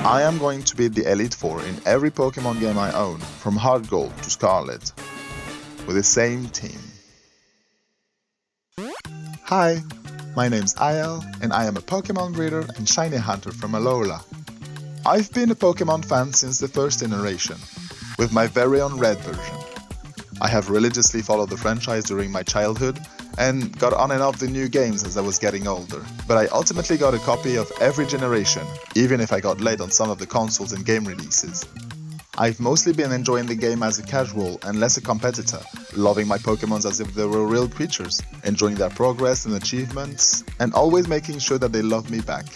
I am going to be the Elite Four in every Pokemon game I own, from Hard Gold to Scarlet, with the same team. Hi, my name's Ayel, and I am a Pokemon breeder and shiny hunter from Alola. I've been a Pokemon fan since the first generation, with my very own Red version. I have religiously followed the franchise during my childhood, and got on and off the new games as I was getting older, but I ultimately got a copy of every generation, even if I got late on some of the consoles and game releases. I've mostly been enjoying the game as a casual and less a competitor, loving my Pokemons as if they were real creatures, enjoying their progress and achievements, and always making sure that they love me back.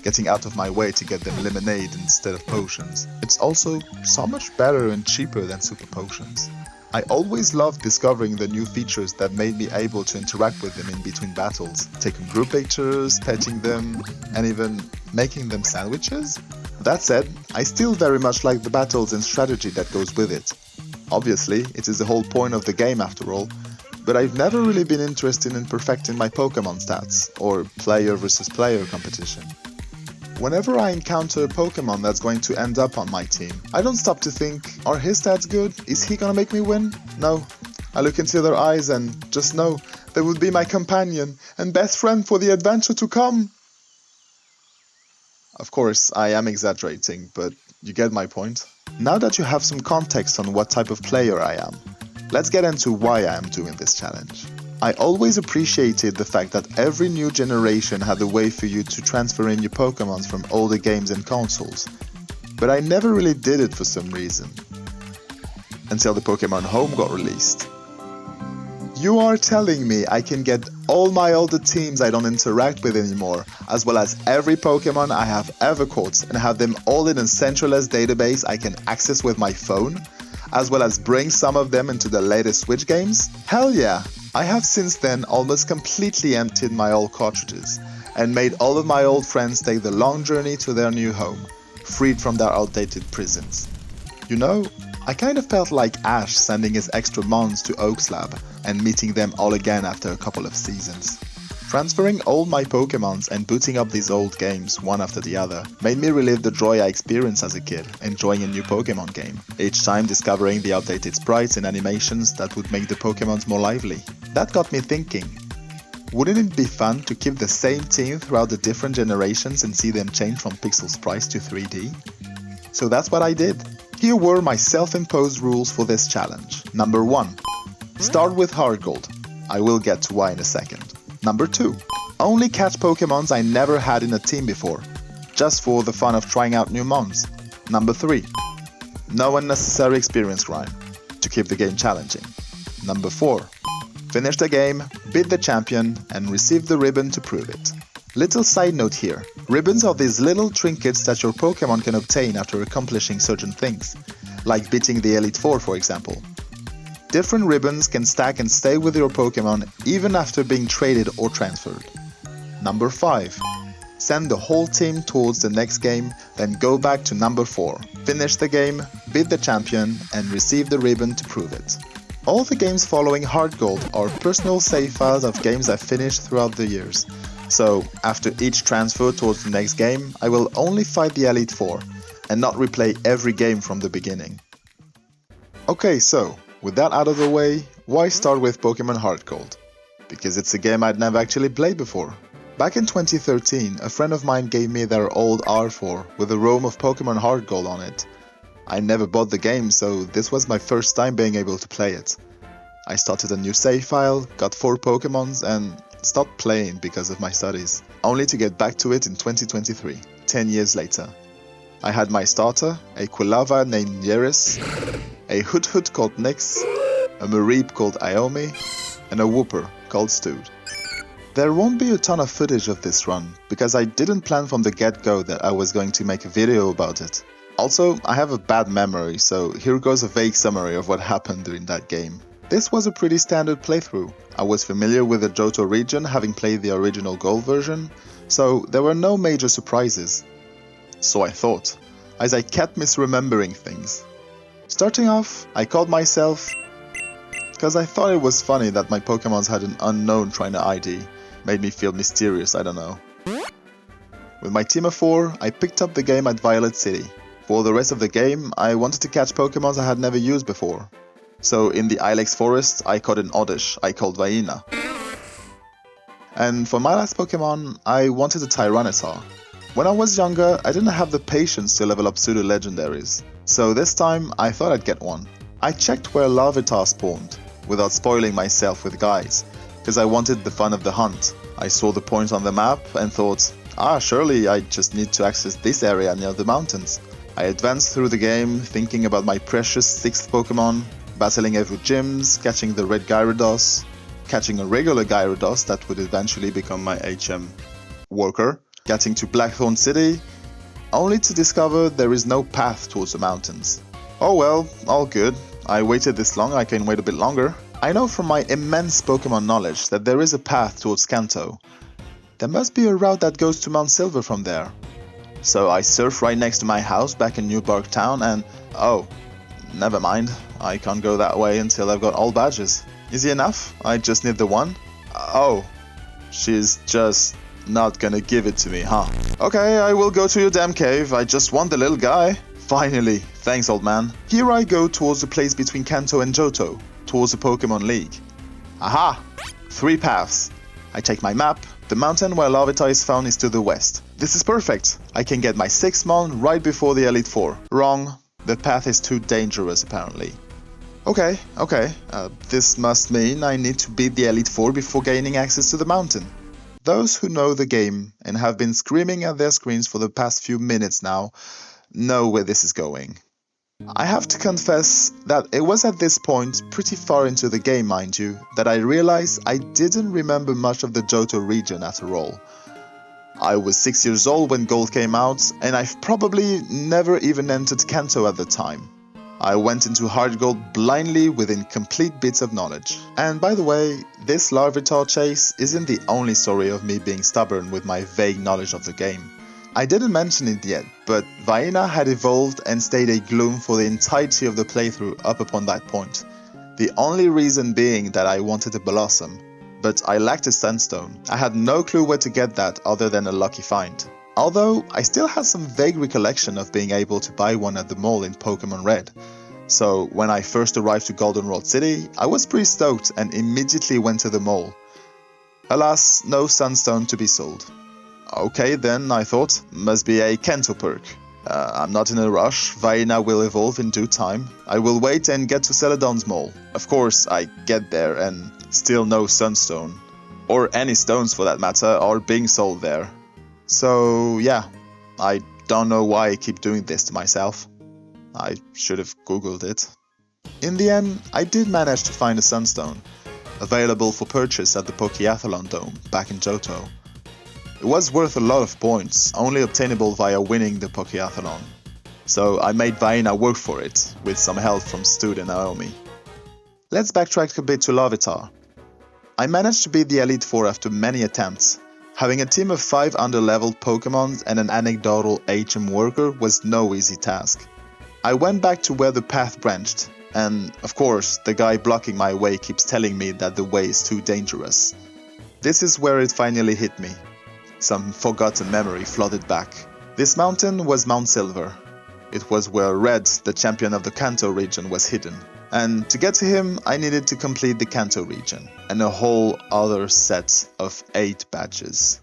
Getting out of my way to get them lemonade instead of potions. It's also so much better and cheaper than super potions. I always loved discovering the new features that made me able to interact with them in between battles, taking group pictures, petting them, and even making them sandwiches. That said, I still very much like the battles and strategy that goes with it. Obviously, it is the whole point of the game after all, but I've never really been interested in perfecting my Pokemon stats, or player versus player competition. Whenever I encounter a Pokemon that's going to end up on my team, I don't stop to think, are his stats good? Is he gonna make me win? No. I look into their eyes and just know they will be my companion and best friend for the adventure to come. Of course, I am exaggerating, but you get my point. Now that you have some context on what type of player I am, let's get into why I am doing this challenge. I always appreciated the fact that every new generation had a way for you to transfer in your Pokemons from older games and consoles, but I never really did it for some reason. Until the Pokemon Home got released. You are telling me I can get all my older teams I don't interact with anymore, as well as every Pokemon I have ever caught, and have them all in a centralized database I can access with my phone, as well as bring some of them into the latest Switch games? Hell yeah! I have since then almost completely emptied my old cartridges, and made all of my old friends take the long journey to their new home, freed from their outdated prisons. You know, I kind of felt like Ash sending his extra mons to Oak's lab, and meeting them all again after a couple of seasons. Transferring all my Pokemons and booting up these old games one after the other made me relive the joy I experienced as a kid, enjoying a new Pokemon game, each time discovering the outdated sprites and animations that would make the Pokemons more lively. That got me thinking, wouldn't it be fun to keep the same team throughout the different generations and see them change from pixel sprites to 3D? So that's what I did. Here were my self-imposed rules for this challenge. Number 1. Start with Hard Gold. I will get to why in a second. Number 2. Only catch Pokemons I never had in a team before, just for the fun of trying out new mons. Number 3. No unnecessary experience grind, to keep the game challenging. Number 4. Finish the game, beat the champion, and receive the ribbon to prove it. Little side note here, ribbons are these little trinkets that your Pokemon can obtain after accomplishing certain things, like beating the Elite Four for example. Different ribbons can stack and stay with your Pokemon even after being traded or transferred. Number 5. Send the whole team towards the next game, then go back to number 4. Finish the game, beat the champion, and receive the ribbon to prove it. All the games following Hard Gold are personal save files of games I've finished throughout the years. So, after each transfer towards the next game, I will only fight the Elite Four, and not replay every game from the beginning. Okay, so, with that out of the way, why start with Pokemon Hard Gold? Because it's a game I'd never actually played before. Back in 2013, a friend of mine gave me their old R4 with a roam of Pokemon Hard Gold on it. I never bought the game, so this was my first time being able to play it. I started a new save file, got 4 Pokemons, and stopped playing because of my studies, only to get back to it in 2023, 10 years later. I had my starter, a Quilava named Yeris, a Hoot called Nyx, a Mareep called Iomi, and a Wooper called Stood. There won't be a ton of footage of this run, because I didn't plan from the get-go that I was going to make a video about it. Also, I have a bad memory, so here goes a vague summary of what happened during that game. This was a pretty standard playthrough. I was familiar with the Johto region, having played the original Gold version, so there were no major surprises. So I thought, as I kept misremembering things. Starting off, I called myself, because I thought it was funny that my Pokemons had an unknown trying to ID. Made me feel mysterious, I don't know. With my team of 4, I picked up the game at Violet City. For the rest of the game, I wanted to catch Pokémon I had never used before. So in the Ilex Forest, I caught an Oddish I called Vaina. And for my last Pokémon, I wanted a Tyranitar. When I was younger, I didn't have the patience to level up pseudo-legendaries. So this time, I thought I'd get one. I checked where Larvitar spawned, without spoiling myself with guys, because I wanted the fun of the hunt. I saw the point on the map and thought, surely I just need to access this area near the mountains. I advanced through the game, thinking about my precious 6th Pokémon, battling every gyms, catching the red Gyarados, catching a regular Gyarados that would eventually become my HM worker, getting to Blackthorn City, only to discover there is no path towards the mountains. Oh well, all good. I waited this long, I can wait a bit longer. I know from my immense Pokémon knowledge that there is a path towards Kanto. There must be a route that goes to Mount Silver from there. So I surf right next to my house back in New Bark Town and oh, never mind, I can't go that way until I've got all badges. Easy enough, I just need the one. Oh, she's just not gonna give it to me, huh? Okay, I will go to your damn cave, I just want the little guy. Finally, thanks old man. Here I go towards the place between Kanto and Johto, towards the Pokémon League. Aha! 3 paths. I take my map, the mountain where Larvitar is found is to the west. This is perfect, I can get my 6th mon right before the Elite Four. Wrong, the path is too dangerous apparently. Okay, this must mean I need to beat the Elite Four before gaining access to the mountain. Those who know the game and have been screaming at their screens for the past few minutes now know where this is going. I have to confess that it was at this point, pretty far into the game mind you, that I realized I didn't remember much of the Johto region after all. I was 6 years old when Gold came out, and I've probably never even entered Kanto at the time. I went into Hard Gold blindly with incomplete bits of knowledge. And by the way, this Larvitar chase isn't the only story of me being stubborn with my vague knowledge of the game. I didn't mention it yet, but Vaina had evolved and stayed a Gloom for the entirety of the playthrough up upon that point. The only reason being that I wanted a Blossom, but I lacked a Sunstone. I had no clue where to get that other than a lucky find. Although, I still had some vague recollection of being able to buy one at the mall in Pokémon Red. So when I first arrived to Goldenrod City, I was pretty stoked and immediately went to the mall. Alas, no Sunstone to be sold. Okay then, I thought, must be a Kanto perk. I'm not in a rush, Vaina will evolve in due time. I will wait and get to Celadon's Mall. Of course, I get there and still no Sunstone, or any stones for that matter, are being sold there. So yeah, I don't know why I keep doing this to myself. I should have googled it. In the end, I did manage to find a Sunstone, available for purchase at the Pokéathlon Dome back in Johto. It was worth a lot of points, only obtainable via winning the Pokéathlon. So I made Vaina work for it, with some help from Stud and Naomi. Let's backtrack a bit to Larvitar. I managed to beat the Elite Four after many attempts. Having a team of 5 under-leveled Pokémon and an anecdotal HM worker was no easy task. I went back to where the path branched, and of course the guy blocking my way keeps telling me that the way is too dangerous. This is where it finally hit me. Some forgotten memory flooded back. This mountain was Mount Silver. It was where Red, the champion of the Kanto region, was hidden. And to get to him, I needed to complete the Kanto region, and a whole other set of 8 badges.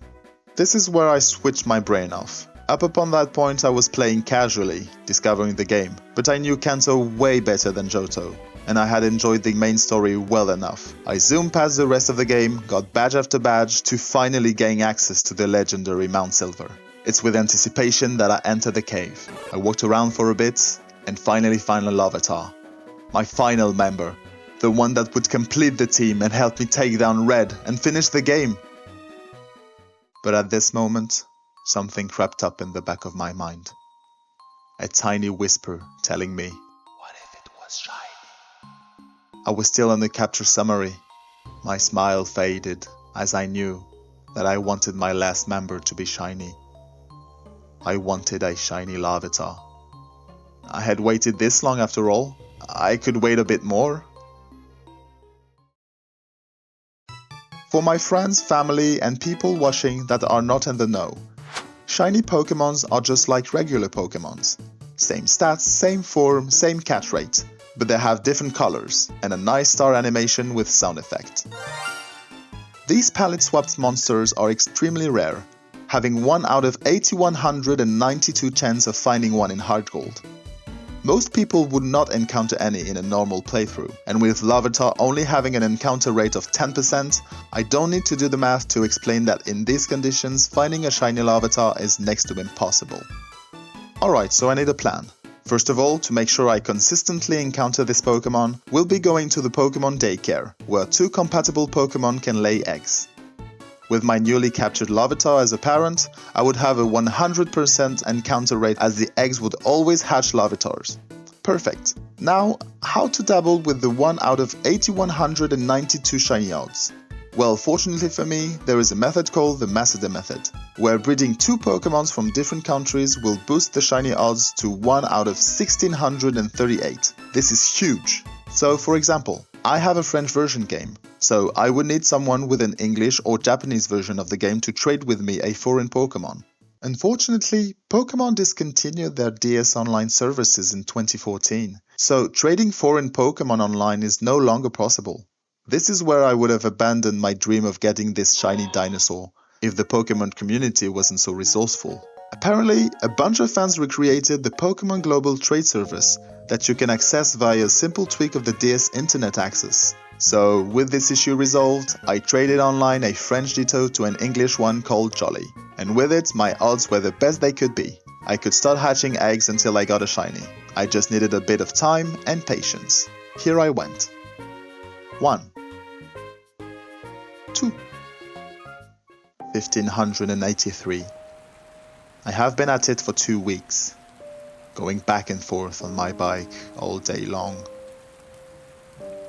This is where I switched my brain off. Up upon that point I was playing casually, discovering the game, but I knew Kanto way better than Johto, and I had enjoyed the main story well enough. I zoomed past the rest of the game, got badge after badge, to finally gain access to the legendary Mount Silver. It's with anticipation that I enter the cave. I walked around for a bit, and finally found a Larvitar. My final member, the one that would complete the team and help me take down Red and finish the game. But at this moment, something crept up in the back of my mind. A tiny whisper telling me, what if it was shiny? I was still on the capture summary. My smile faded as I knew that I wanted my last member to be shiny. I wanted a shiny Larvitar. I had waited this long after all. I could wait a bit more. For my friends, family and people watching that are not in the know, Shiny Pokémons are just like regular Pokémons. Same stats, same form, same catch rate, but they have different colors and a nice star animation with sound effect. These palette swapped monsters are extremely rare, having 1 out of 8192 chance of finding one in Heart Gold. Most people would not encounter any in a normal playthrough, and with Larvitar only having an encounter rate of 10%, I don't need to do the math to explain that in these conditions finding a shiny Larvitar is next to impossible. Alright, so I need a plan. First of all, to make sure I consistently encounter this Pokémon, we'll be going to the Pokémon Daycare, where 2 compatible Pokémon can lay eggs. With my newly captured Larvitar as a parent, I would have a 100% encounter rate as the eggs would always hatch Larvitars. Perfect. Now, how to dabble with the 1 out of 8192 shiny odds? Well, fortunately for me, there is a method called the Masseter method, where breeding 2 Pokémons from different countries will boost the shiny odds to 1 out of 1638. This is huge. So, for example, I have a French version game, so I would need someone with an English or Japanese version of the game to trade with me a foreign Pokémon. Unfortunately, Pokémon discontinued their DS Online services in 2014, so trading foreign Pokémon online is no longer possible. This is where I would have abandoned my dream of getting this shiny dinosaur, if the Pokémon community wasn't so resourceful. Apparently, a bunch of fans recreated the Pokémon Global Trade Service that you can access via a simple tweak of the DS internet access. So, with this issue resolved, I traded online a French Ditto to an English one called Jolly. And with it, my odds were the best they could be. I could start hatching eggs until I got a shiny. I just needed a bit of time and patience. Here I went. 1 2 1583. I have been at it for 2 weeks, going back and forth on my bike all day long.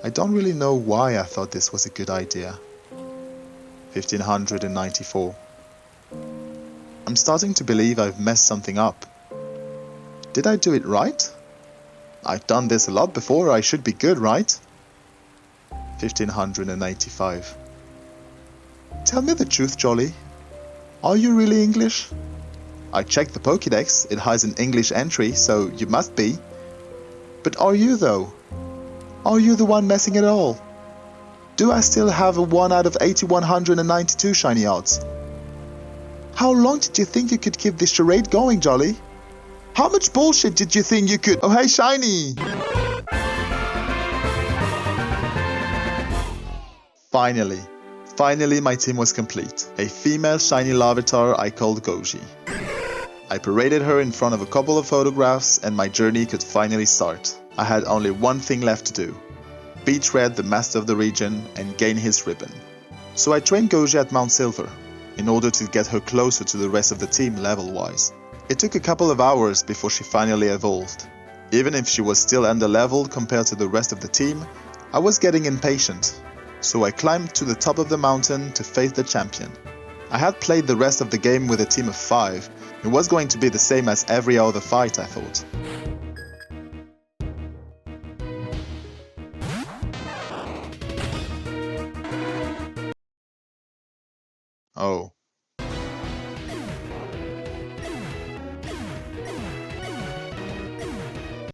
I don't really know why I thought this was a good idea. 1594. I'm starting to believe I've messed something up. Did I do it right? I've done this a lot before, I should be good, right? 1585. Tell me the truth, Jolly. Are you really English? I checked the Pokédex, it has an English entry, so you must be. But are you though? Are you the one messing it all? Do I still have a 1 out of 8192 shiny odds? How long did you think you could keep this charade going, Jolly? How much bullshit did you think you could— Oh hey, shiny! Finally my team was complete. A female shiny Larvitar I called Goji. I paraded her in front of a couple of photographs and my journey could finally start. I had only one thing left to do. Beat Red, the master of the region, and gain his ribbon. So I trained Goji at Mount Silver, in order to get her closer to the rest of the team level-wise. It took a couple of hours before she finally evolved. Even if she was still under-leveled compared to the rest of the team, I was getting impatient. So I climbed to the top of the mountain to face the champion. I had played the rest of the game with a team of 5. It was going to be the same as every other fight, I thought. Oh.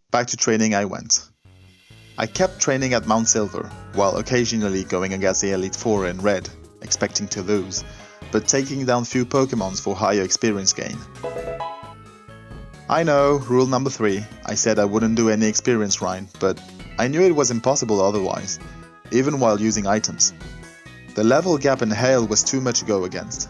Back to training I went. I kept training at Mount Silver, while occasionally going against the Elite Four in Red, expecting to lose, but taking down few Pokémons for higher experience gain. I know, rule number 3, I said I wouldn't do any experience grind, but I knew it was impossible otherwise, even while using items. The level gap in Hail was too much to go against.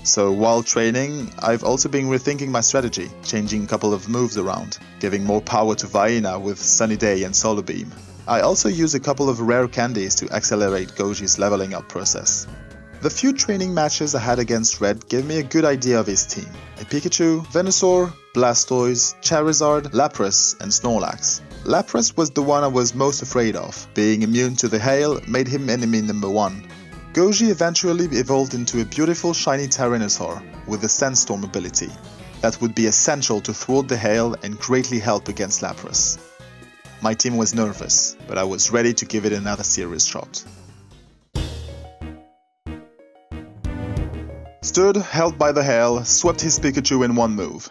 So while training, I've also been rethinking my strategy, changing a couple of moves around, giving more power to Vaina with Sunny Day and Solar Beam. I also use a couple of rare candies to accelerate Goji's leveling up process. The few training matches I had against Red gave me a good idea of his team. A Pikachu, Venusaur, Blastoise, Charizard, Lapras and Snorlax. Lapras was the one I was most afraid of. Being immune to the hail made him enemy number 1. Goji eventually evolved into a beautiful shiny Tyranitar with the Sandstorm ability that would be essential to thwart the hail and greatly help against Lapras. My team was nervous, but I was ready to give it another serious shot. stood, held by the hair, swept his Pikachu in one move.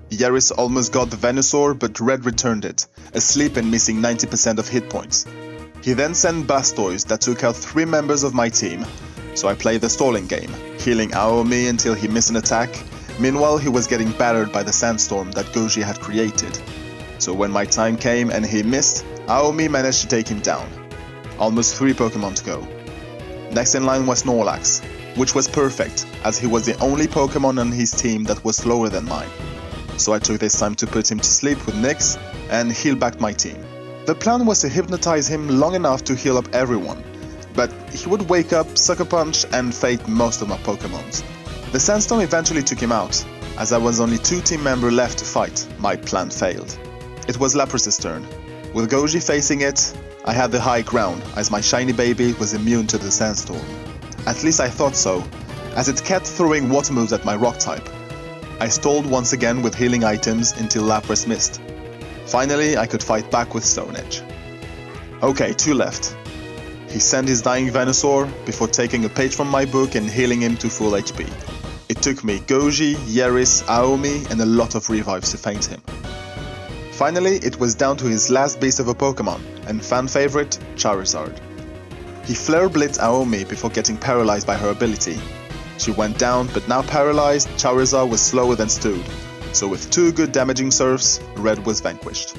Yerris almost got the Venusaur, but Red returned it, asleep and missing 90% of hit points. He then sent Blastoise that took out 3 members of my team, so I played the stalling game, healing Aomi until he missed an attack. Meanwhile, he was getting battered by the sandstorm that Goji had created. So when my time came and he missed, Aomi managed to take him down. Almost 3 Pokemon to go. Next in line was Snorlax, which was perfect, as he was the only Pokemon on his team that was slower than mine. So I took this time to put him to sleep with Nyx and heal back my team. The plan was to hypnotize him long enough to heal up everyone, but he would wake up, Sucker Punch and fade most of my Pokemons. The sandstorm eventually took him out. As I was only 2 team members left to fight, my plan failed. It was Lapras's turn. With Goji facing it, I had the high ground, as my shiny baby was immune to the sandstorm. At least I thought so, as it kept throwing water moves at my rock type. I stalled once again with healing items until Lapras missed. Finally, I could fight back with Stone Edge. Okay, 2 left. He sent his dying Venusaur before taking a page from my book and healing him to full HP. It took me Goji, Yerris, Aomi and a lot of revives to faint him. Finally, it was down to his last beast of a Pokemon, and fan favorite, Charizard. He Flare Blitzed Aomi before getting paralyzed by her ability. She went down, but now paralyzed, Charizard was slower than Stewed, so with 2 good damaging serves, Red was vanquished.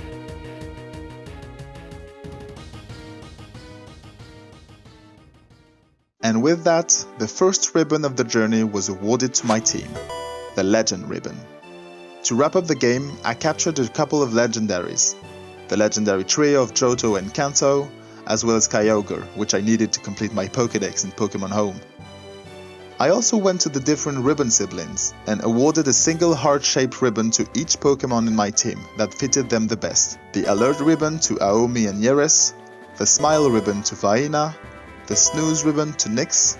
And with that, the first ribbon of the journey was awarded to my team, the Legend ribbon. To wrap up the game, I captured a couple of legendaries, the legendary trio of Johto and Kanto, as well as Kyogre, which I needed to complete my Pokédex in Pokémon Home. I also went to the different ribbon siblings and awarded a single heart-shaped ribbon to each Pokémon in my team that fitted them the best. The Alert ribbon to Aomi and Yerris, the Smile ribbon to Vaina, the Snooze ribbon to Nyx,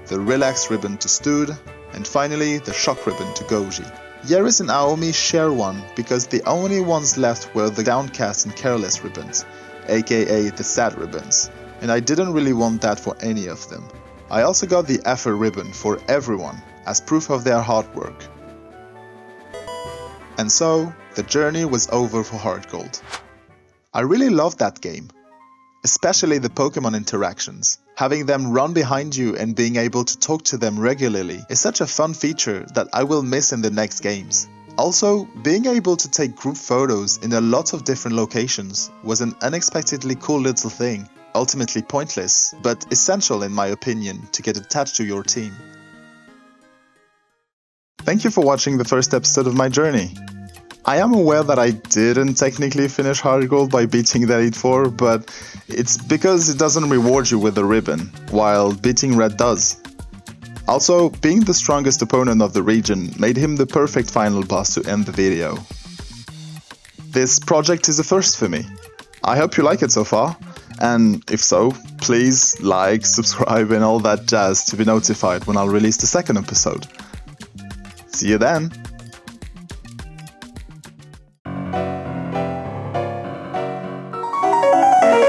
the Relax ribbon to Stewed, and finally the Shock ribbon to Goji. Yerris and Aomi share one because the only ones left were the Downcast and Careless ribbons, aka the Sad ribbons, and I didn't really want that for any of them. I also got the Effort ribbon for everyone as proof of their hard work. And so, the journey was over for Heart Gold. I really loved that game, especially the Pokemon interactions. Having them run behind you and being able to talk to them regularly is such a fun feature that I will miss in the next games. Also, being able to take group photos in a lot of different locations was an unexpectedly cool little thing, ultimately pointless, but essential in my opinion to get attached to your team. Thank you for watching the first episode of my journey. I am aware that I didn't technically finish Heart Gold by beating the Elite Four, but it's because it doesn't reward you with a ribbon, while beating Red does. Also, being the strongest opponent of the region made him the perfect final boss to end the video. This project is a first for me. I hope you like it so far, and if so, please like, subscribe and all that jazz to be notified when I'll release the second episode. See you then!